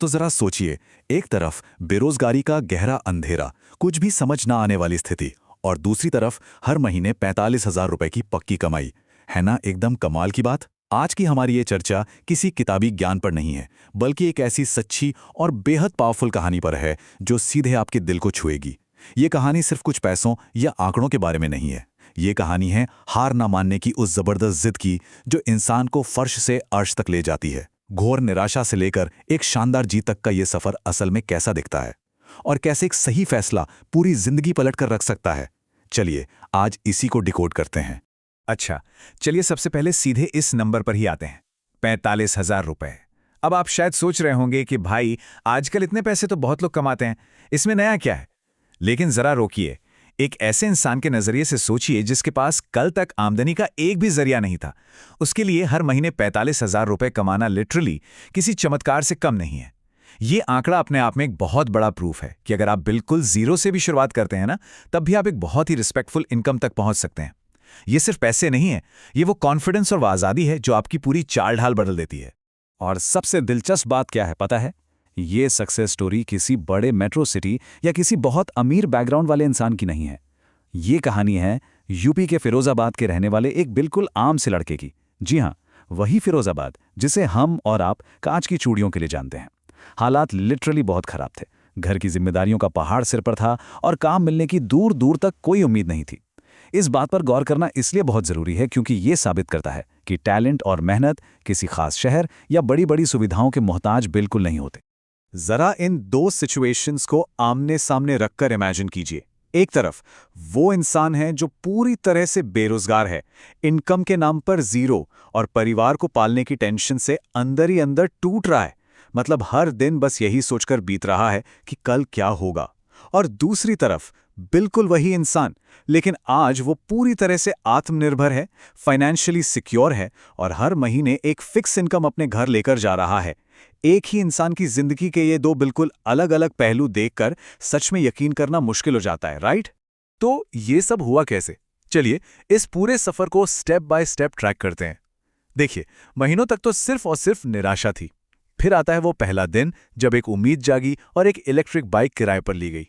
तो जरा सोचिए, एक तरफ बेरोजगारी का गहरा अंधेरा, कुछ भी समझ ना आने वाली स्थिति, और दूसरी तरफ हर महीने 45,000 रुपए की पक्की कमाई। है ना एकदम कमाल की बात। आज की हमारी ये चर्चा किसी किताबी ज्ञान पर नहीं है, बल्कि एक ऐसी सच्ची और बेहद पावरफुल कहानी पर है जो सीधे आपके दिल को छुएगी। ये कहानी सिर्फ कुछ पैसों या आंकड़ों के बारे में नहीं है। ये कहानी है हार ना मानने की उस जबरदस्त जिद की जो इंसान को फर्श से अर्श तक ले जाती है। घोर निराशा से लेकर एक शानदार जीत तक का ये सफर असल में कैसा दिखता है, और कैसे एक सही फैसला पूरी जिंदगी पलट कर रख सकता है। चलिए आज इसी को डिकोड करते हैं। अच्छा, चलिए सबसे पहले सीधे इस नंबर पर ही आते हैं, 45,000 रुपए। अब आप शायद सोच रहे होंगे कि भाई आजकल इतने पैसे तो बहुत लोग कमाते हैं, इसमें नया क्या है। लेकिन जरा रोकिए, एक ऐसे इंसान के नजरिए से सोचिए जिसके पास कल तक आमदनी का एक भी जरिया नहीं था। उसके लिए हर महीने 45,000 रुपए कमाना लिटरली किसी चमत्कार से कम नहीं है। ये आंकड़ा अपने आप में एक बहुत बड़ा प्रूफ है कि अगर आप बिल्कुल जीरो से भी शुरुआत करते हैं ना, तब भी आप एक बहुत ही रिस्पेक्टफुल इनकम तक पहुंच सकते हैं। ये सिर्फ पैसे नहीं है, ये वो कॉन्फिडेंस और वो आज़ादी है जो आपकी पूरी चाल ढाल बदल देती है। और सबसे दिलचस्प बात क्या है पता है? ये सक्सेस स्टोरी किसी बड़े मेट्रो सिटी या किसी बहुत अमीर बैकग्राउंड वाले इंसान की नहीं है। ये कहानी है यूपी के फिरोजाबाद के रहने वाले एक बिल्कुल आम से लड़के की। जी हाँ, वही फिरोजाबाद जिसे हम और आप कांच की चूड़ियों के लिए जानते हैं। हालात लिटरली बहुत खराब थे। घर की जिम्मेदारियों का पहाड़ सिर पर था और काम मिलने की दूर दूर तक कोई उम्मीद नहीं थी। इस बात पर गौर करना इसलिए बहुत जरूरी है क्योंकि ये साबित करता है कि टैलेंट और मेहनत किसी खास शहर या बड़ी बड़ी सुविधाओं के मोहताज बिल्कुल नहीं होते। जरा इन दो सिचुएशंस को आमने सामने रखकर इमेजिन कीजिए। एक तरफ वो इंसान है जो पूरी तरह से बेरोजगार है, इनकम के नाम पर जीरो, और परिवार को पालने की टेंशन से अंदर ही अंदर टूट रहा है। मतलब हर दिन बस यही सोचकर बीत रहा है कि कल क्या होगा। और दूसरी तरफ बिल्कुल वही इंसान, लेकिन आज वो पूरी तरह से आत्मनिर्भर है, फाइनेंशियली सिक्योर है और हर महीने एक फिक्स इनकम अपने घर लेकर जा रहा है। एक ही इंसान की जिंदगी के ये दो बिल्कुल अलग अलग पहलू देखकर सच में यकीन करना मुश्किल हो जाता है, राइट? तो ये सब हुआ कैसे? चलिए इस पूरे सफर को स्टेप बाय स्टेप ट्रैक करते हैं। देखिए, महीनों तक तो सिर्फ और सिर्फ निराशा थी। फिर आता है वो पहला दिन जब एक उम्मीद जागी और एक इलेक्ट्रिक बाइक किराए पर ली गई।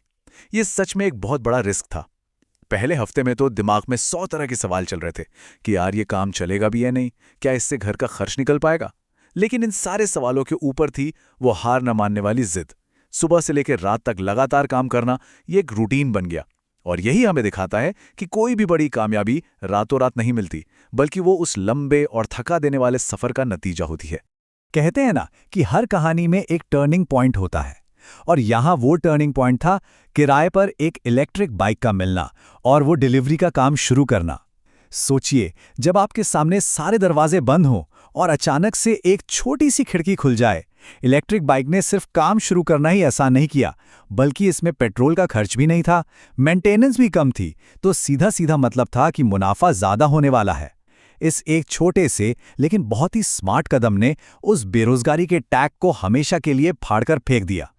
ये सच में एक बहुत बड़ा रिस्क था। पहले हफ्ते में तो दिमाग में 100 तरह के सवाल चल रहे थे कि यार ये काम चलेगा भी या नहीं, क्या इससे घर का खर्च निकल पाएगा। लेकिन इन सारे सवालों के ऊपर थी वो हार न मानने वाली जिद। सुबह से लेकर रात तक लगातार काम करना, ये एक रूटीन बन गया। और यही हमें दिखाता है कि कोई भी बड़ी कामयाबी रातों रात नहीं मिलती, बल्कि वो उस लंबे और थका देने वाले सफर का नतीजा होती है। कहते हैं ना कि हर कहानी में एक टर्निंग पॉइंट होता है, और यहाँ वो टर्निंग पॉइंट था किराए पर एक इलेक्ट्रिक बाइक का मिलना और वो डिलीवरी का काम शुरू करना। सोचिए, जब आपके सामने सारे दरवाजे बंद हों और अचानक से एक छोटी सी खिड़की खुल जाए। इलेक्ट्रिक बाइक ने सिर्फ काम शुरू करना ही आसान नहीं किया, बल्कि इसमें पेट्रोल का खर्च भी नहीं था, मेंटेनेंस भी कम थी, तो सीधा सीधा मतलब था कि मुनाफा ज्यादा होने वाला है। इस एक छोटे से लेकिन बहुत ही स्मार्ट कदम ने उस बेरोजगारी के टैग को हमेशा के लिए फाड़कर फेंक दिया।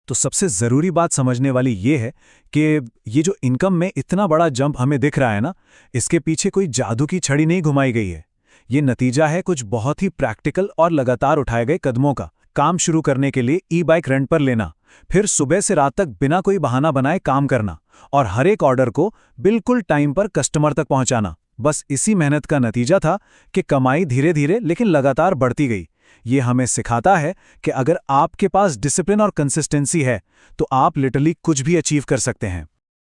तो सबसे जरूरी बात समझने वाली ये है कि ये जो इनकम में इतना बड़ा जंप हमें दिख रहा है ना, इसके पीछे कोई जादू की छड़ी नहीं घुमाई गई है। ये नतीजा है कुछ बहुत ही प्रैक्टिकल और लगातार उठाए गए कदमों का। काम शुरू करने के लिए ई बाइक रेंट पर लेना, फिर सुबह से रात तक बिना कोई बहाना बनाए काम करना, और हर एक ऑर्डर को बिल्कुल टाइम पर कस्टमर तक पहुंचाना। बस इसी मेहनत का नतीजा था कि कमाई धीरे धीरे लेकिन लगातार बढ़ती गई। ये हमें सिखाता है कि अगर आपके पास डिसिप्लिन और कंसिस्टेंसी है तो आप लिटरली कुछ भी अचीव कर सकते हैं।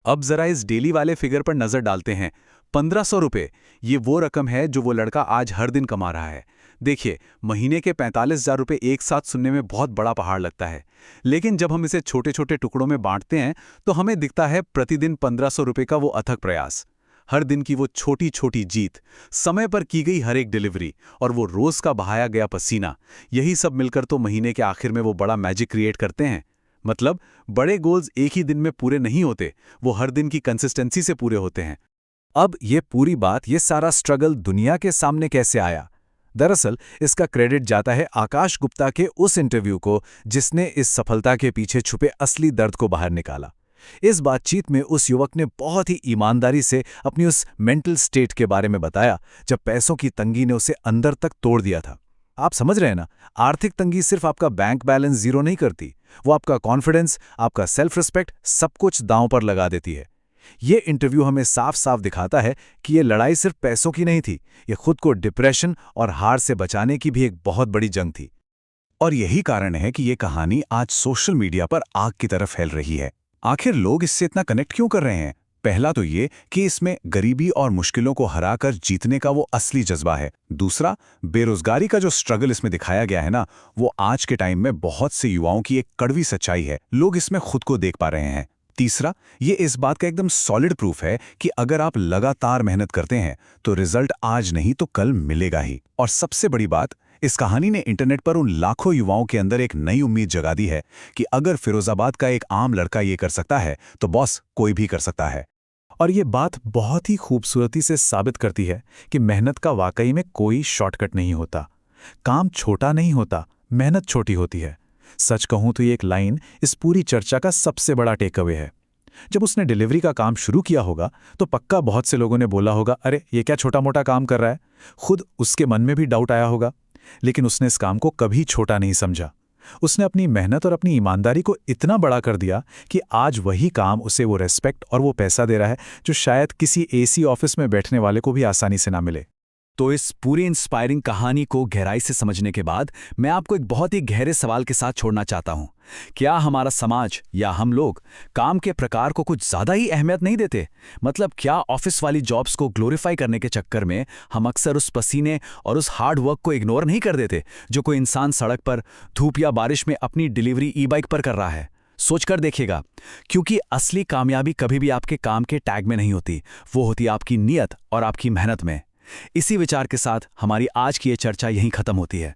अब जरा इस डेली वाले फिगर पर नजर डालते हैं। 1500 रुपये, ये वो रकम है जो वो लड़का आज हर दिन कमा रहा है। देखिए, महीने के 45,000 रुपये एक साथ सुनने में बहुत बड़ा पहाड़ लगता है, लेकिन जब हम इसे छोटे छोटे टुकड़ों में बांटते हैं तो हमें दिखता है प्रतिदिन 1500 रुपये का वो अथक प्रयास, हर दिन की वो छोटी छोटी जीत, समय पर की गई हर एक डिलीवरी और वो रोज का बहाया गया पसीना, यही सब मिलकर तो महीने के आखिर में वो बड़ा मैजिक क्रिएट करते हैं। मतलब बड़े गोल्स एक ही दिन में पूरे नहीं होते, वो हर दिन की कंसिस्टेंसी से पूरे होते हैं। अब ये पूरी बात, ये सारा स्ट्रगल दुनिया के सामने कैसे आया? दरअसल इसका क्रेडिट जाता है आकाश गुप्ता के उस इंटरव्यू को जिसने इस सफलता के पीछे छुपे असली दर्द को बाहर निकाला। इस बातचीत में उस युवक ने बहुत ही ईमानदारी से अपनी उस मेंटल स्टेट के बारे में बताया जब पैसों की तंगी ने उसे अंदर तक तोड़ दिया था। आप समझ रहे हैं ना, आर्थिक तंगी सिर्फ आपका बैंक बैलेंस जीरो नहीं करती, वो आपका कॉन्फिडेंस, आपका सेल्फ रिस्पेक्ट, सब कुछ दांव पर लगा देती है। ये इंटरव्यू हमें साफ साफ दिखाता है कि ये लड़ाई सिर्फ पैसों की नहीं थी, ये खुद को डिप्रेशन और हार से बचाने की भी एक बहुत बड़ी जंग थी। और यही कारण है कि ये कहानी आज सोशल मीडिया पर आग की तरह फैल रही है। आखिर लोग इससे इतना कनेक्ट क्यों कर रहे हैं? पहला तो ये कि इसमें गरीबी और मुश्किलों को हराकर जीतने का वो असली जज्बा है। दूसरा, बेरोजगारी का जो स्ट्रगल इसमें दिखाया गया है ना, वो आज के टाइम में बहुत से युवाओं की एक कड़वी सच्चाई है। लोग इसमें खुद को देख पा रहे हैं। तीसरा, ये इस बात का एकदम सॉलिड प्रूफ है कि अगर आप लगातार मेहनत करते हैं तो रिजल्ट आज नहीं तो कल मिलेगा ही। और सबसे बड़ी बात, इस कहानी ने इंटरनेट पर उन लाखों युवाओं के अंदर एक नई उम्मीद जगा दी है कि अगर फिरोजाबाद का एक आम लड़का ये कर सकता है तो बॉस कोई भी कर सकता है। और ये बात बहुत ही खूबसूरती से साबित करती है कि मेहनत का वाकई में कोई शॉर्टकट नहीं होता। काम छोटा नहीं होता, मेहनत छोटी होती है। सच कहूं तो ये एक लाइन इस पूरी चर्चा का सबसे बड़ा टेकअवे है। जब उसने डिलीवरी का काम शुरू किया होगा तो पक्का बहुत से लोगों ने बोला होगा, अरे ये क्या छोटा मोटा काम कर रहा है। खुद उसके मन में भी डाउट आया होगा, लेकिन उसने इस काम को कभी छोटा नहीं समझा। उसने अपनी मेहनत और अपनी ईमानदारी को इतना बड़ा कर दिया कि आज वही काम उसे वो रेस्पेक्ट और वो पैसा दे रहा है जो शायद किसी एसी ऑफिस में बैठने वाले को भी आसानी से ना मिले। तो इस पूरी इंस्पायरिंग कहानी को गहराई से समझने के बाद मैं आपको एक बहुत ही गहरे सवाल के साथ छोड़ना चाहता हूं। क्या हमारा समाज या हम लोग काम के प्रकार को कुछ ज्यादा ही अहमियत नहीं देते? मतलब क्या ऑफिस वाली जॉब्स को ग्लोरीफाई करने के चक्कर में हम अक्सर उस पसीने और उस हार्ड वर्क को इग्नोर नहीं कर देते जो कोई इंसान सड़क पर धूप या बारिश में अपनी डिलीवरी ई बाइक पर कर रहा है? सोचकर देखिएगा, क्योंकि असली कामयाबी कभी भी आपके काम के टैग में नहीं होती, वो होती आपकी नीयत और आपकी मेहनत में। इसी विचार के साथ हमारी आज की ये चर्चा यहीं खत्म होती है।